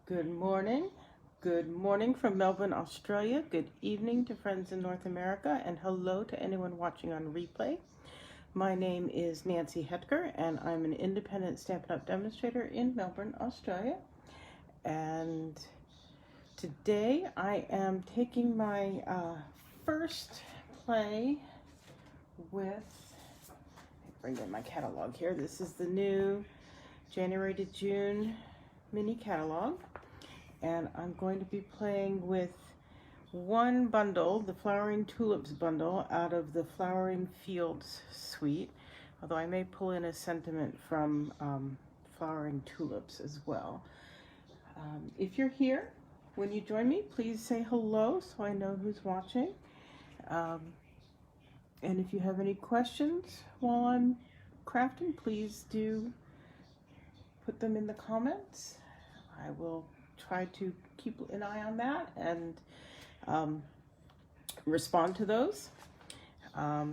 Good morning. Good morning from Melbourne, Australia. Good evening to friends in North America, and hello to anyone watching on replay. My name is Nancy Hetker, and I'm an independent Stampin' Up! Demonstrator in Melbourne, Australia. And today I am taking my first play with, bring in my catalog here. This is the new January to June mini catalog. And I'm going to be playing with one bundle, the Flowering Tulips bundle, out of the Flowering Fields suite, although I may pull in a sentiment from Flowering Tulips as well. If you're here, when you join me, please say hello so I know who's watching. And if you have any questions while I'm crafting, please do put them in the comments. I will try to keep an eye on that and respond to those.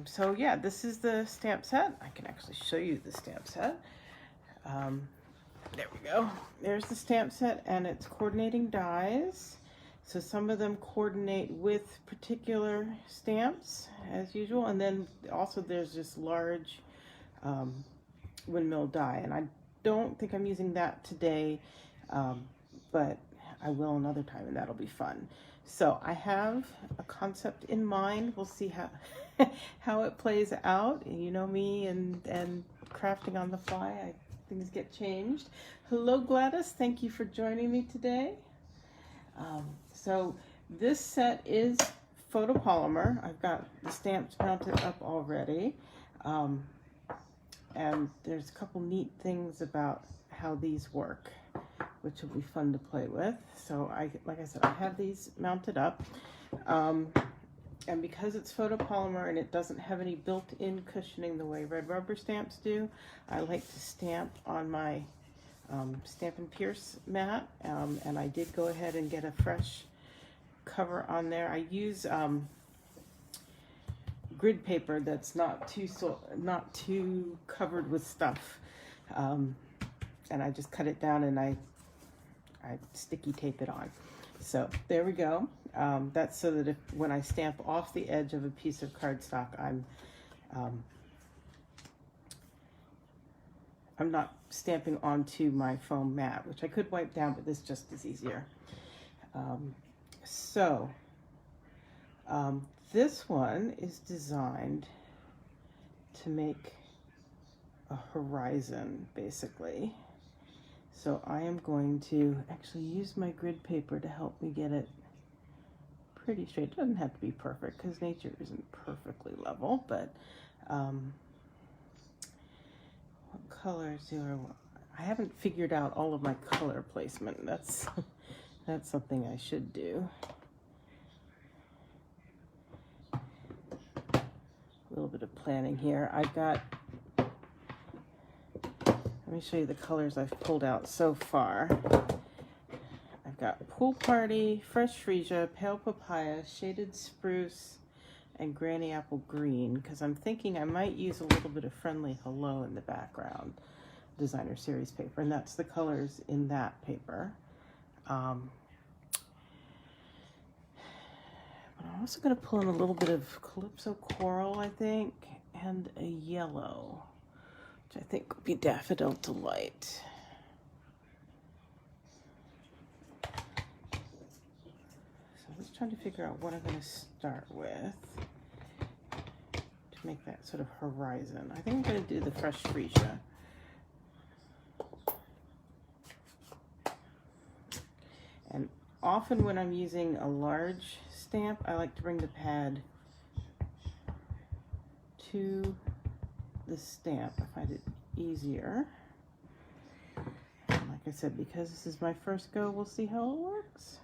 So yeah, this is the stamp set. I can actually show you the stamp set. There we go. There's the stamp set, and it's coordinating dies. So some of them coordinate with particular stamps as usual, and then also there's this large windmill die, and I don't think I'm using that today, but I will another time, and that'll be fun. So I have a concept in mind. We'll see how how it plays out. You know me and crafting on the fly. Things get changed. Hello Gladys, thank you for joining me today. So this set is photopolymer. I've got the stamps mounted up already. And there's a couple neat things about how these work, which will be fun to play with. So like I said, I have these mounted up. And because it's photopolymer and it doesn't have any built-in cushioning the way red rubber stamps do, I like to stamp on my Stampin' Pierce mat. And I did go ahead and get a fresh cover on there. I use grid paper that's not too covered with stuff, and I just cut it down and I sticky tape it on. So there we go. That's so that when I stamp off the edge of a piece of cardstock, I'm not stamping onto my foam mat, which I could wipe down, but this just is easier. This one is designed to make a horizon, basically. So I am going to actually use my grid paper to help me get it pretty straight. It doesn't have to be perfect because nature isn't perfectly level, but what colors do I want? I haven't figured out all of my color placement. That's something I should do. A little bit of planning here. Let me show you the colors I've pulled out so far. I've got Pool Party, Fresh Freesia, Pale Papaya, Shaded Spruce, and Granny Apple Green, because I'm thinking I might use a little bit of Friendly Hello in the background, designer series paper, and that's the colors in that paper. I'm also going to pull in a little bit of Calypso Coral, I think, and a yellow, which I think would be Daffodil Delight. So I was trying to figure out what I'm going to start with to make that sort of horizon. I think I'm going to do the Fresh Freesia. And often when I'm using a large stamp, I like to bring the pad to the stamp. I find it easier. And like I said, because this is my first go, we'll see how it works.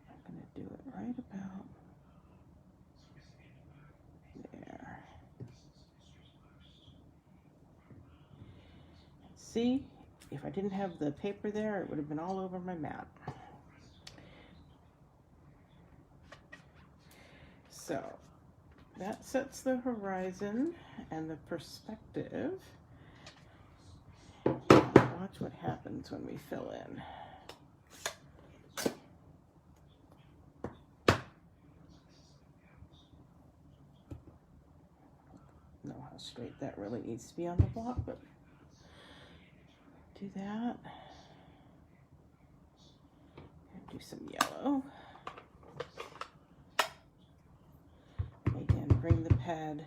I'm going to do it right about there. See, if I didn't have the paper there, it would have been all over my mat. So that sets the horizon and the perspective. watch what happens when we fill in. Know how straight that really needs to be on the block, but do that. And do some yellow. Again, bring the pad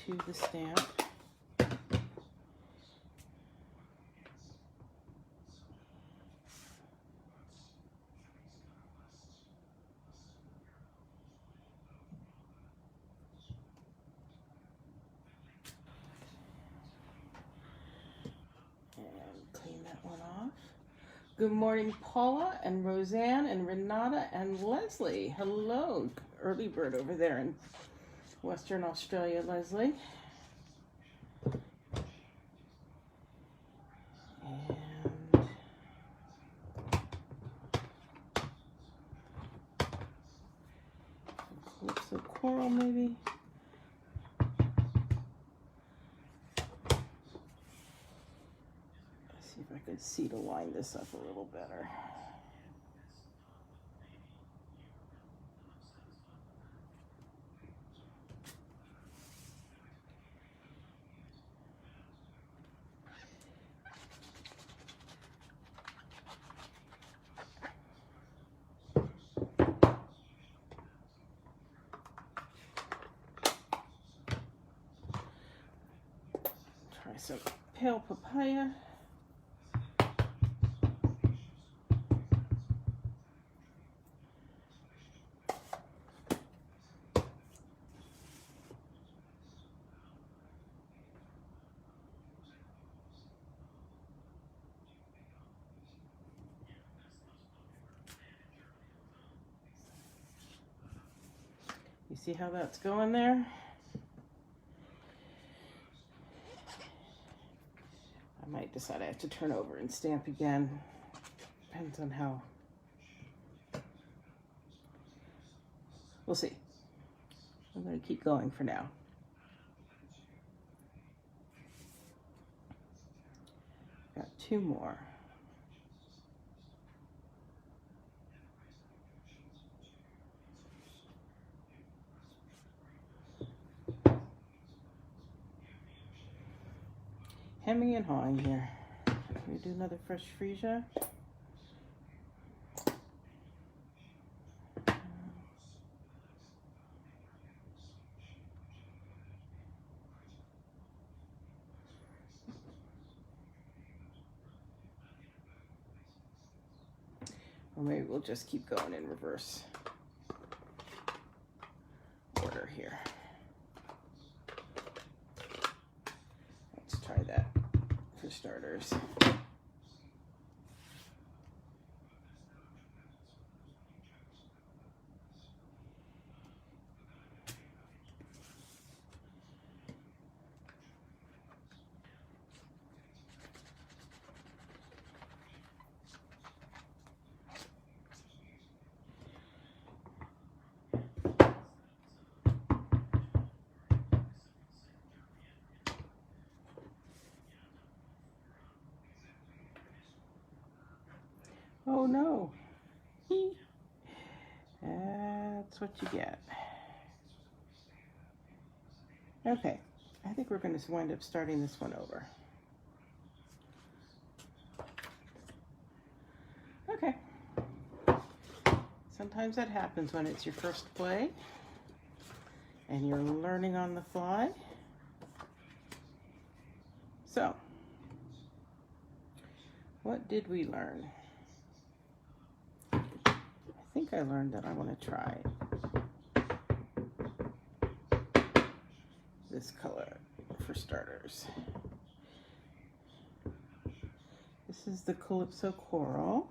to the stamp. Good morning, Paula and Roseanne and Renata and Leslie. Hello, early bird over there in Western Australia, Leslie. And Calypso Coral, maybe. See if I could see to line this up a little better. Try some pale papaya. You see how that's going there? I might decide I have to turn over and stamp again. Depends on how. We'll see. I'm going to keep going for now. Got two more. Hemming and hawing here. Can we do another fresh freesia? Or maybe we'll just keep going in reverse order here. Let's try that for starters. Oh no, that's what you get. Okay, I think we're going to wind up starting this one over. Okay, sometimes that happens when it's your first play and you're learning on the fly. So, what did we learn? I think I learned that I want to try this color for starters. This is the Calypso Coral.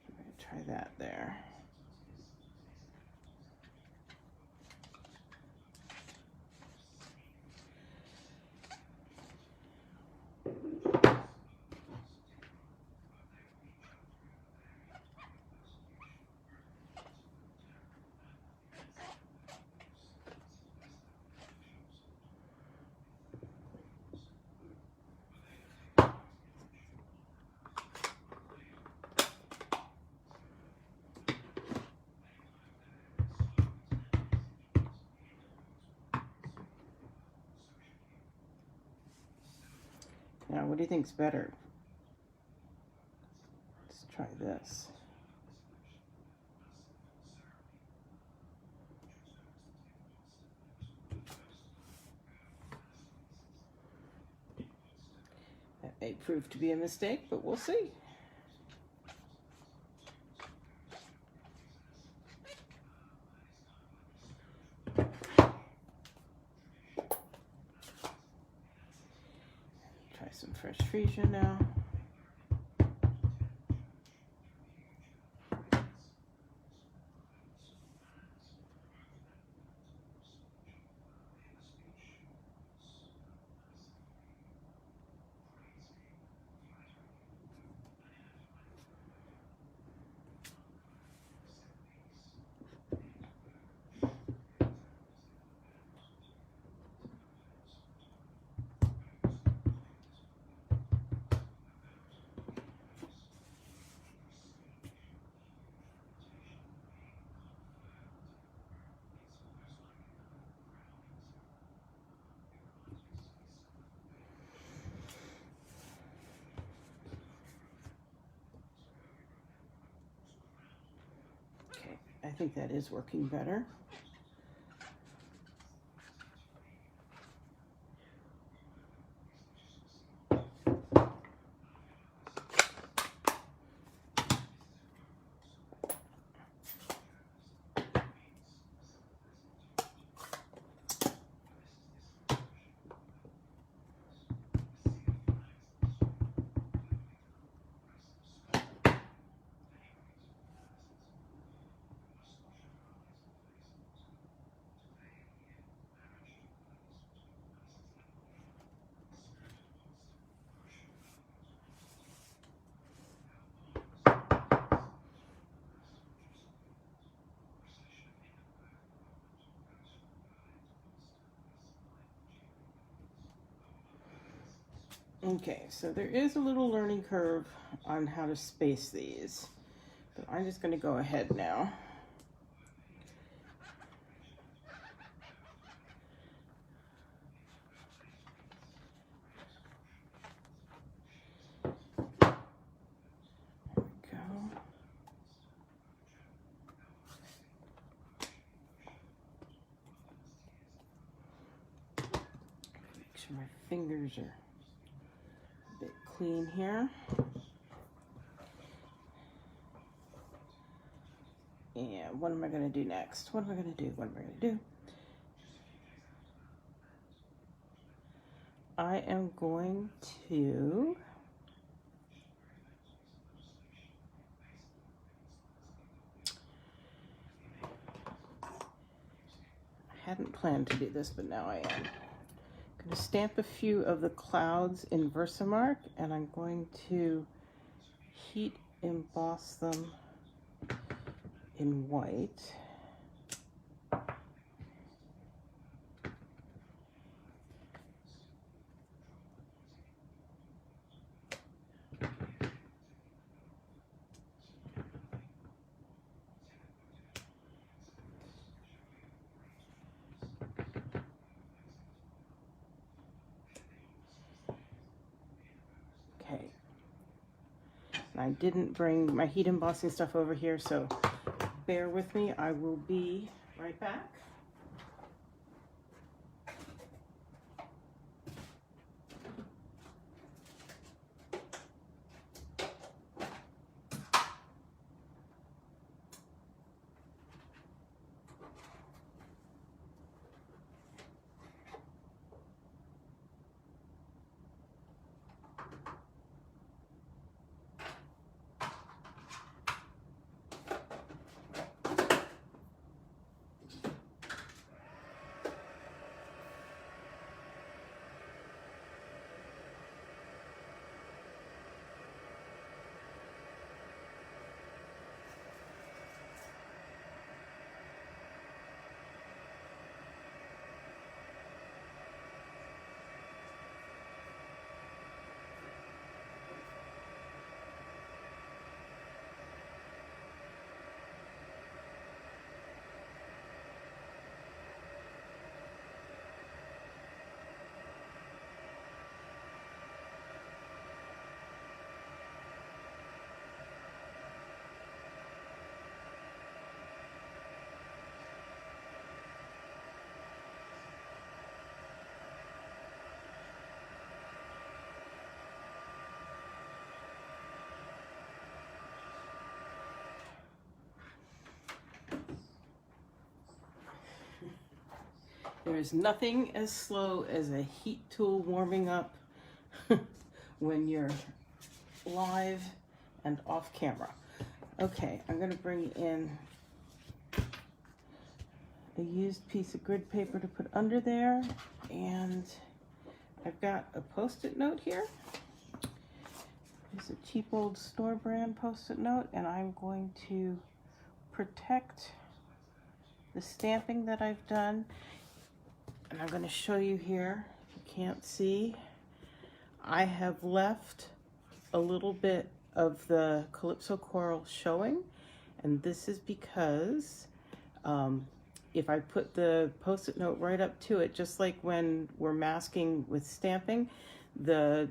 I'm going to try that there. Now, what do you think's better? Let's try this. That may prove to be a mistake, but we'll see. Try some fresh freesia now. I think that is working better. Okay, so there is a little learning curve on how to space these, but I'm just going to go ahead now. There we go. Make sure my fingers are a bit clean here. And what am I going to do next? What am I going to do? What am I going to do? I am going to I hadn't planned to do this, but now I am. I'm going to stamp a few of the clouds in Versamark, and I'm going to heat emboss them in white. Okay. And I didn't bring my heat embossing stuff over here, so bear with me. I will be right back. There's nothing as slow as a heat tool warming up when you're live and off camera. Okay, I'm going to bring in a used piece of grid paper to put under there, and I've got a post-it note here. It's a cheap old store brand post-it note, and I'm going to protect the stamping that I've done, and I'm going to show you here. If you can't see, I have left a little bit of the Calypso coral showing, and this is because if I put the post-it note right up to it, just like when we're masking with stamping, there'll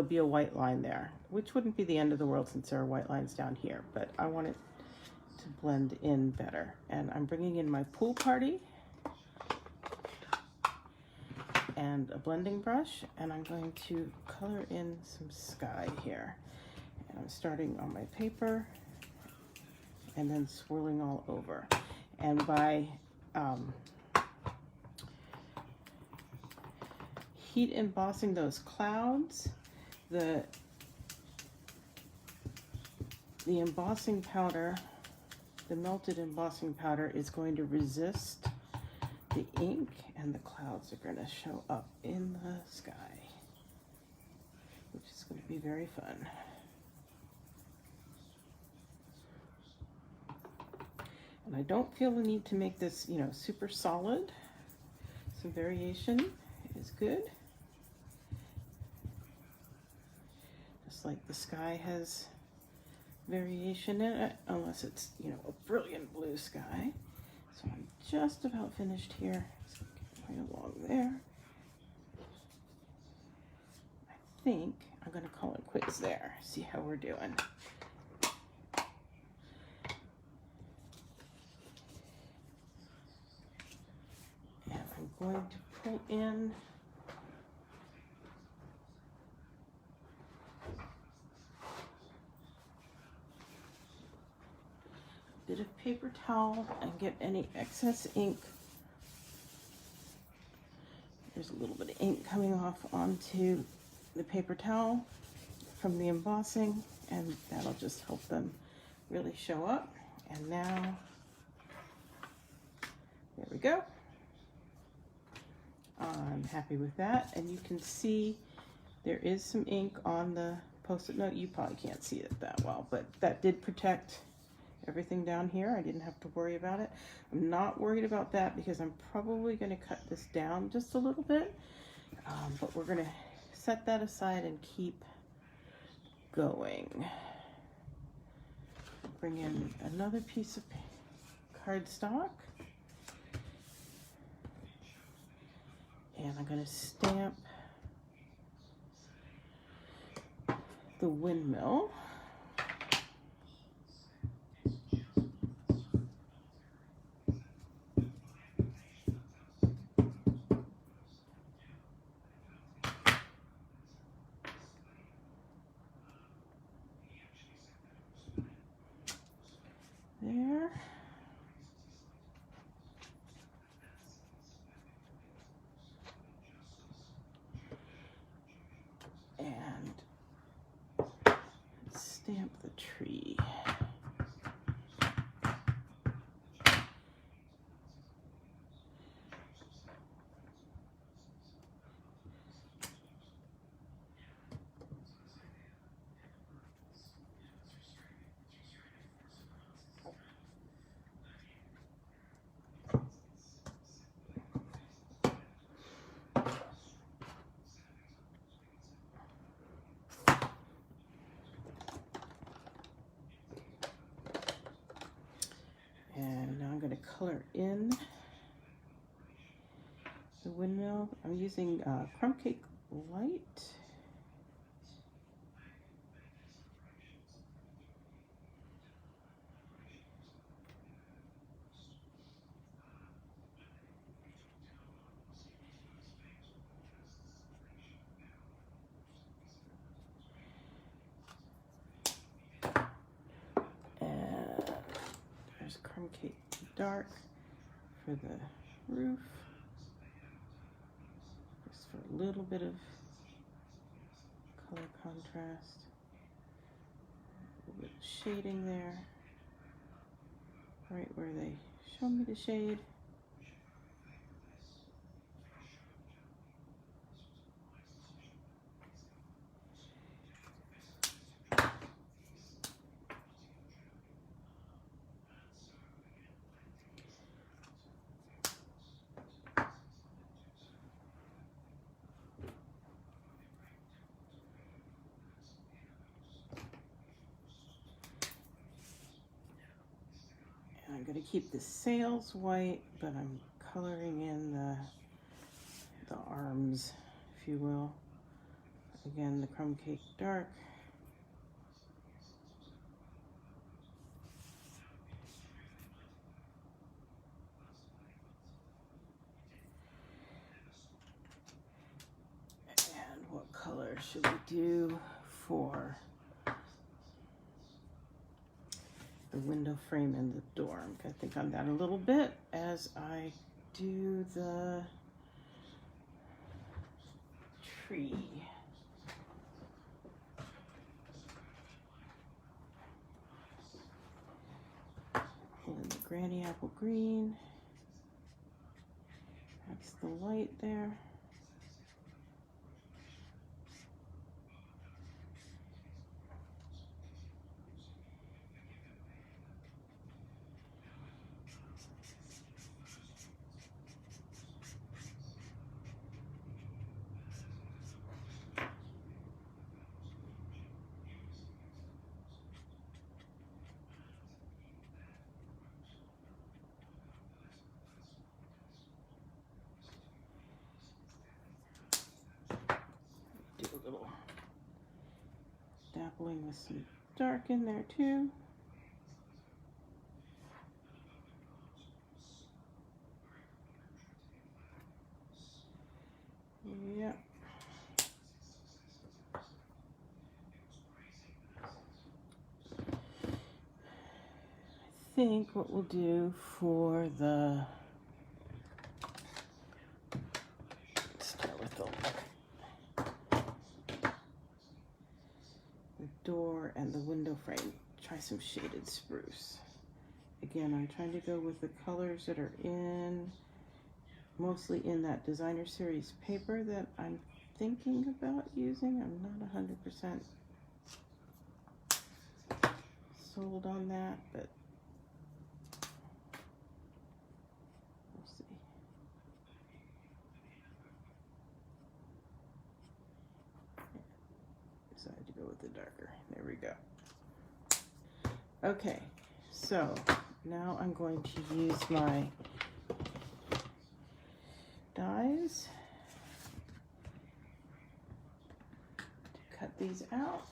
be a white line there, which wouldn't be the end of the world since there are white lines down here, but I want it to blend in better. And I'm bringing in my Pool Party and a blending brush, and I'm going to color in some sky here. And I'm starting on my paper and then swirling all over. And by heat embossing those clouds, the embossing powder, the melted embossing powder, is going to resist the ink, and the clouds are going to show up in the sky, which is going to be very fun. And I don't feel the need to make this, you know, super solid. Some variation is good. Just like the sky has variation in it, unless it's, you know, a brilliant blue sky. So I'm just about finished here. So get right along there. I think I'm going to call it quits there. See how we're doing. And I'm going to pull in a bit of paper towel and get any excess ink. There's a little bit of ink coming off onto the paper towel from the embossing, and that'll just help them really show up. And now, there we go. I'm happy with that, and you can see there is some ink on the post-it note. You probably can't see it that well, but that did protect everything down here. I didn't have to worry about it. I'm not worried about that because I'm probably going to cut this down just a little bit, but we're going to set that aside and keep going. Bring in another piece of cardstock, and I'm going to stamp the windmill. There. And stamp the tree. And now I'm going to color in the windmill. I'm using Crumb Cake Light. And there's Crumb Cake Dark for the roof. Just for a little bit of color contrast. A little bit of shading there. Right where they show me the shade. I'm going to keep the sails white, but I'm coloring in the arms, if you will. Again, the crumb cake dark. And what color should we do for the window frame and the door? I'm going to think on that a little bit as I do the tree. Pull in the Granny Apple Green. That's the light there. Do a little dappling with some dark in there too. Yeah. I think what we'll do for the, start with the door and the window frame. Try some shaded spruce. Again, I'm trying to go with the colors that are mostly in that designer series paper that I'm thinking about using. I'm not 100% sold on that, but we'll see. Decided to go with the darker. There we go. Okay, so now I'm going to use my dies to cut these out.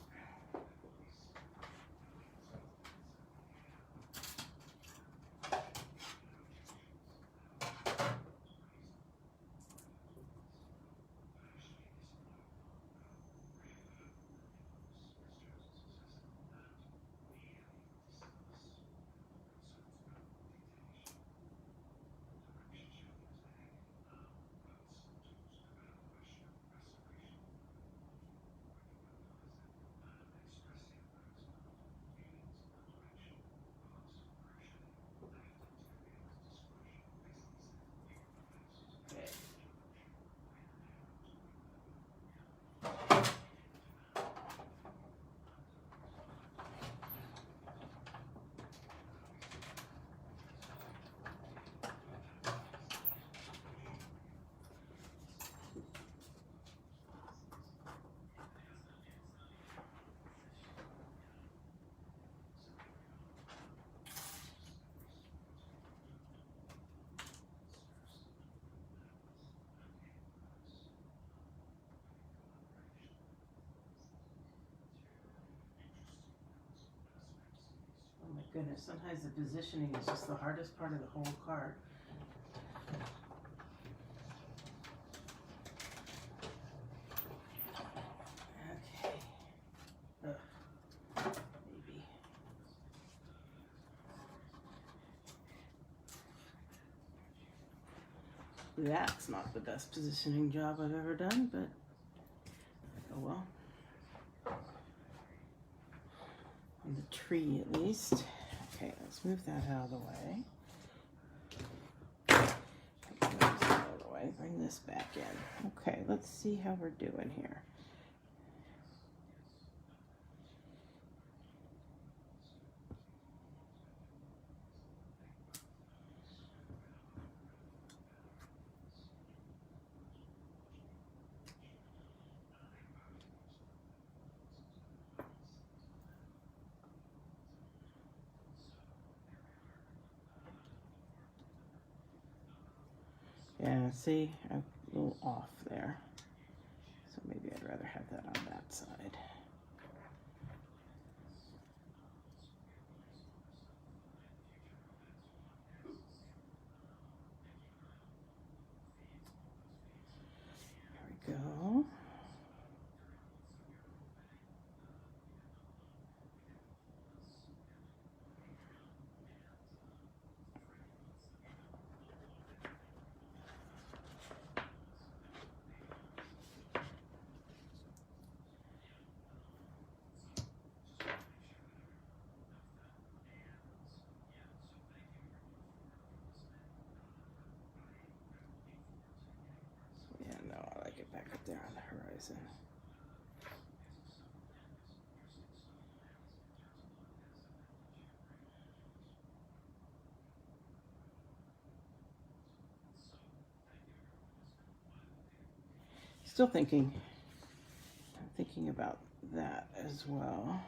Goodness, sometimes the positioning is just the hardest part of the whole card. Okay. Maybe. That's not the best positioning job I've ever done, but oh well. On the tree at least. Okay, let's move that out of the way. Move this out of the way. Bring this back in. Okay, let's see how we're doing here. Yeah, see, I'm a little off there. So maybe I'd rather have that on that side. There we go. Yeah, no, I like it back up there on the horizon. Still thinking. I'm thinking about that as well.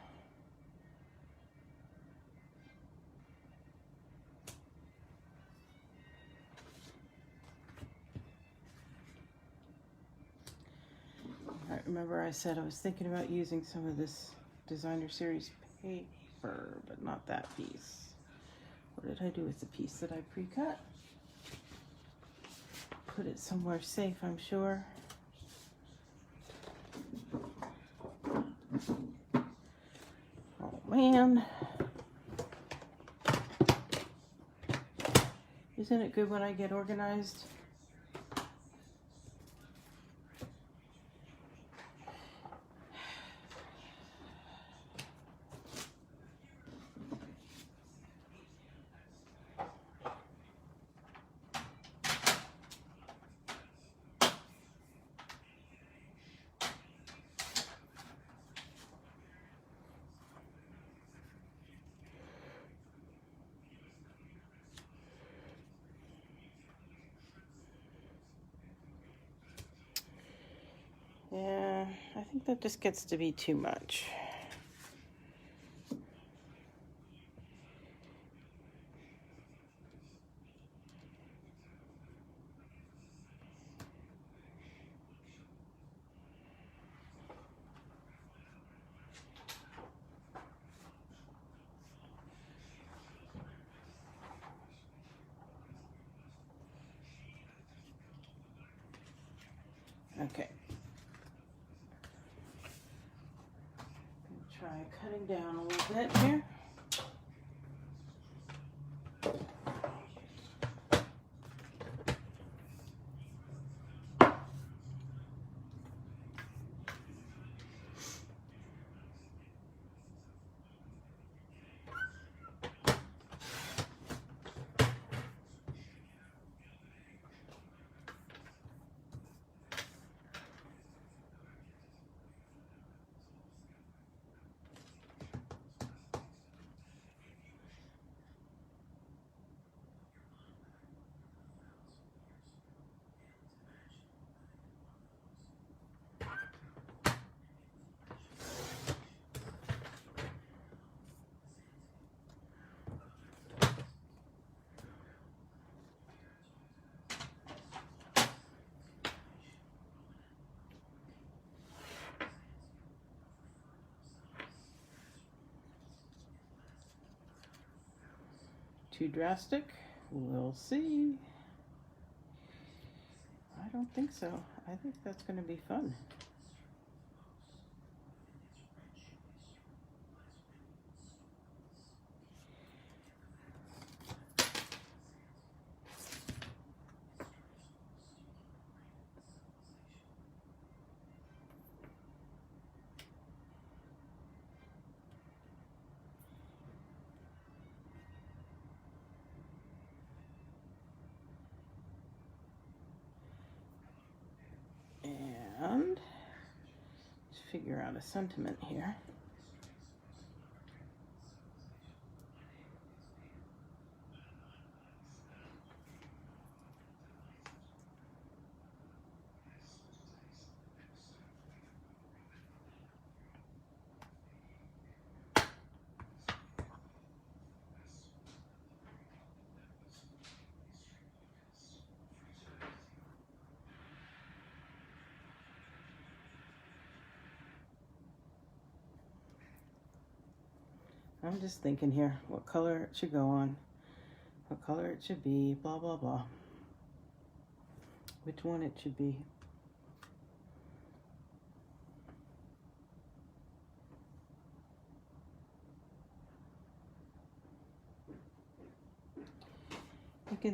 Remember I said I was thinking about using some of this Designer Series paper, but not that piece. What did I do with the piece that I pre-cut? Put it somewhere safe, I'm sure. Oh man. Isn't it good when I get organized? Yeah, I think that just gets to be too much. Okay. Try cutting down a little bit here. Too drastic? We'll see. I don't think so. I think that's going to be fun. figure out a sentiment here. I'm just thinking here what color it should go on, what color it should be, blah, blah, blah. Which one it should be.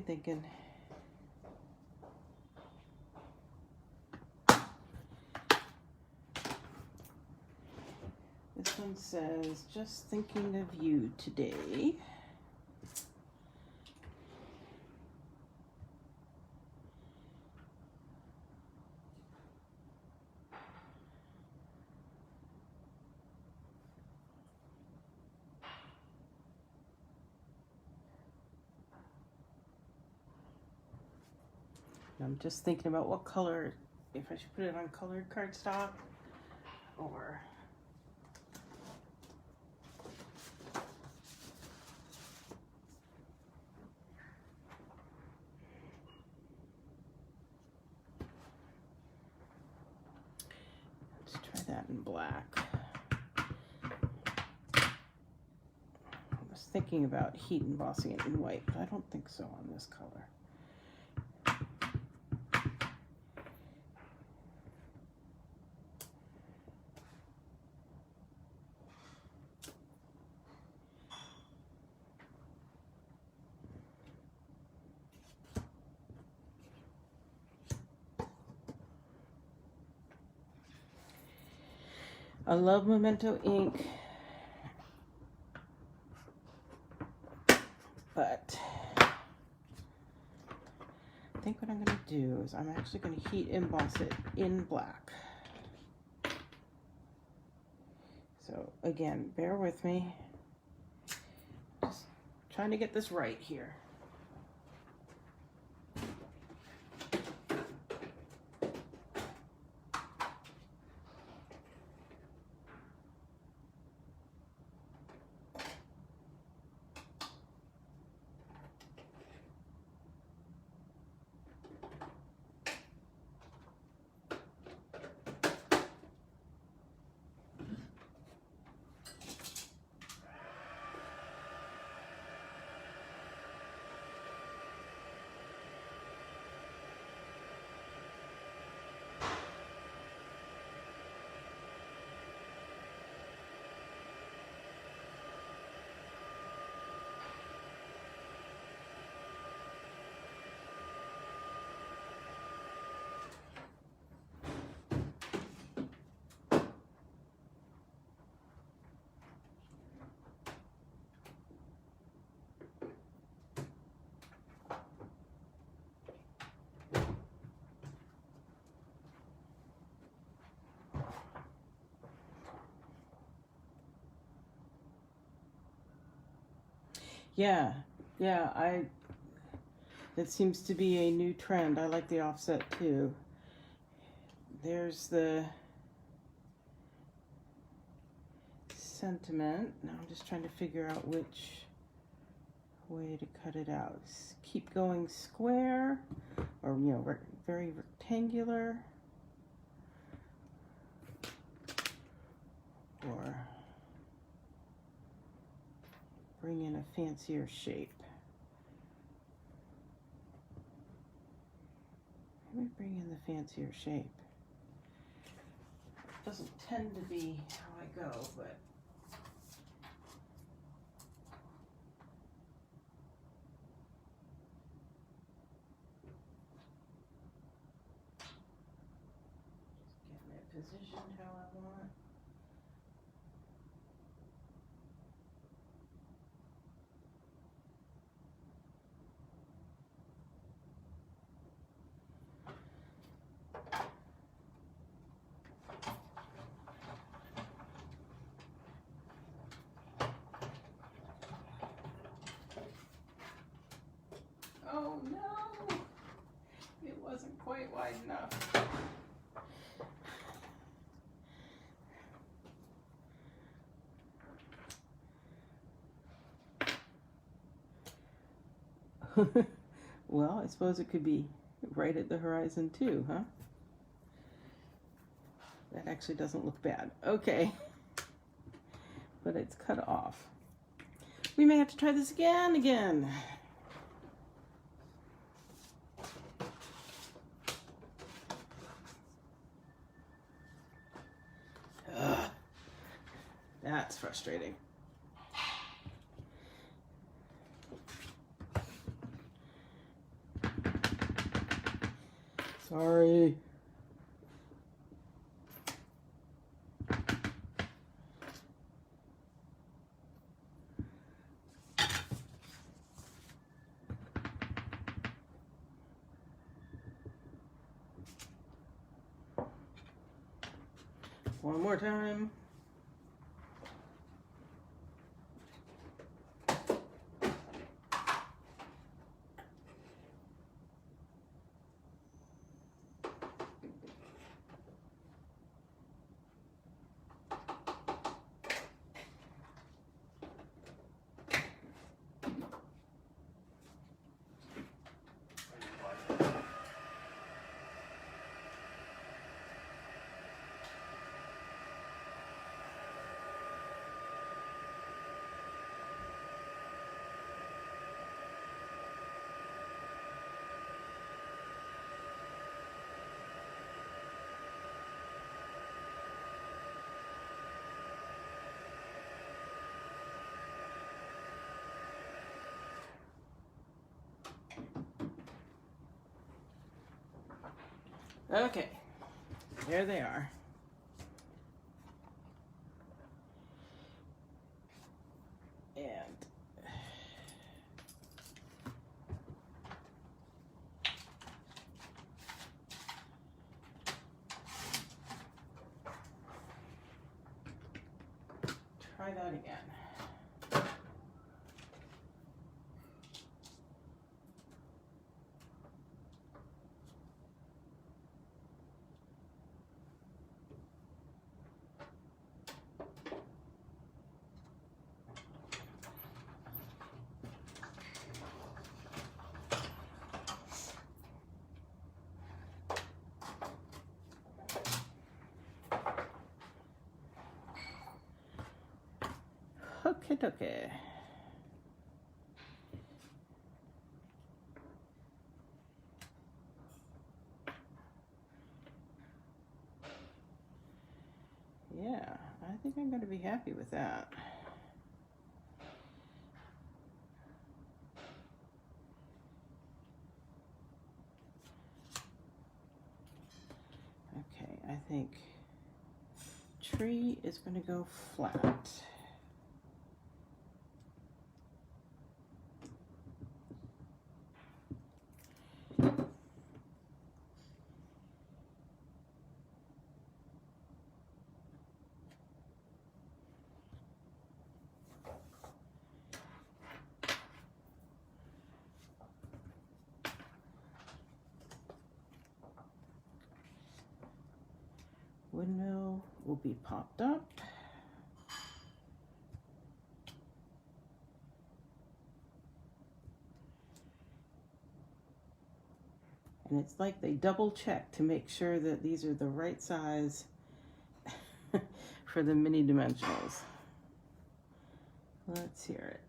Thinking. This one says, just thinking of you today. I'm just thinking about what color, if I should put it on colored cardstock or let's try that in black. I was thinking about heat embossing it in white, but I don't think so on this color. I love Memento ink, but I think what I'm going to do is I'm actually going to heat emboss it in black. So again, bear with me. Just trying to get this right here. Yeah, that seems to be a new trend. I like the offset too. There's the sentiment. Now I'm just trying to figure out which way to cut it out. Keep going square, or very rectangular, or bring in a fancier shape. Let me bring in the fancier shape. It doesn't tend to be how I go, but just getting it positioned how I want. Oh no! It wasn't quite wide enough. Well, I suppose it could be right at the horizon too, huh? That actually doesn't look bad. Okay. But it's cut off. We may have to try this again. Ugh. That's frustrating. Sorry. One more time. Okay, there they are. And try that again. Okay. Yeah, I think I'm going to be happy with that. Okay, I think tree is going to go flat. Windmill will be popped up. And it's like they double check to make sure that these are the right size for the mini dimensionals. Let's hear it.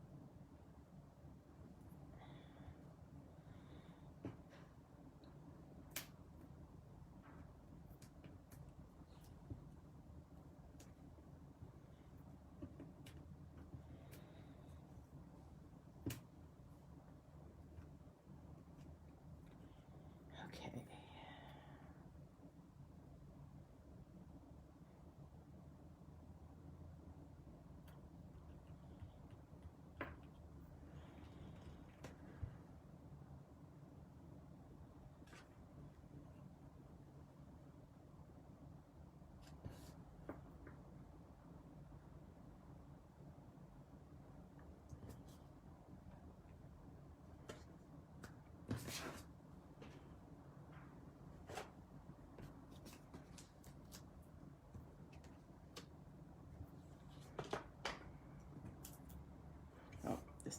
Okay.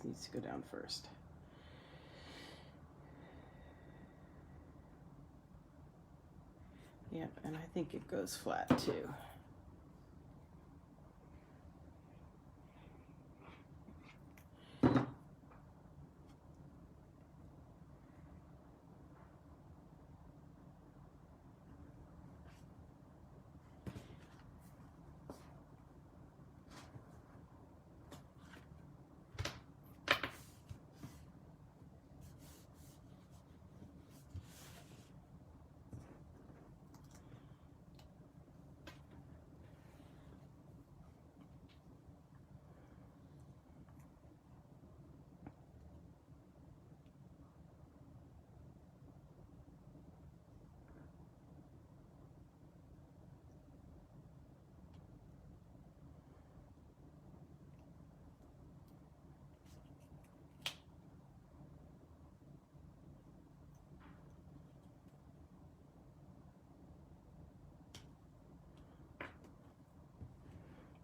needs to go down first. Yep, and I think it goes flat too.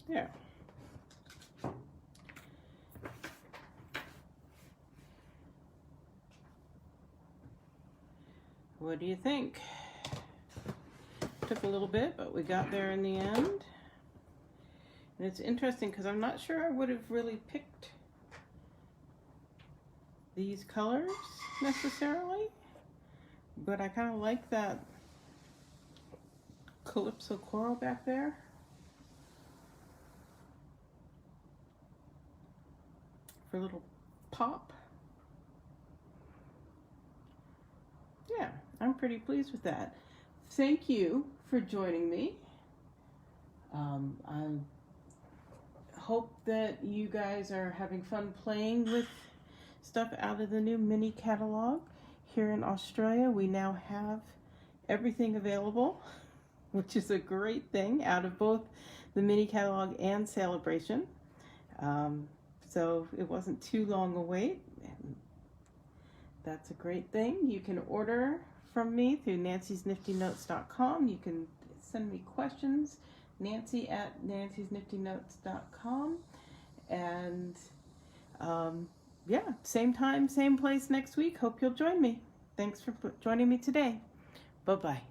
There. What do you think? Took a little bit, but we got there in the end. And it's interesting because I'm not sure I would have really picked these colors necessarily, but I kind of like that Calypso coral back there. For a little pop. Yeah, I'm pretty pleased with that. Thank you for joining me. I hope that you guys are having fun playing with stuff out of the new mini catalog. Here in Australia, we now have everything available, which is a great thing, out of both the mini catalog and Celebration. So it wasn't too long a wait, and that's a great thing. You can order from me through nancysniftynotes.com. You can send me questions, nancy@nancysniftynotes.com. And yeah, same time, same place next week. Hope you'll join me. Thanks for joining me today. Bye-bye.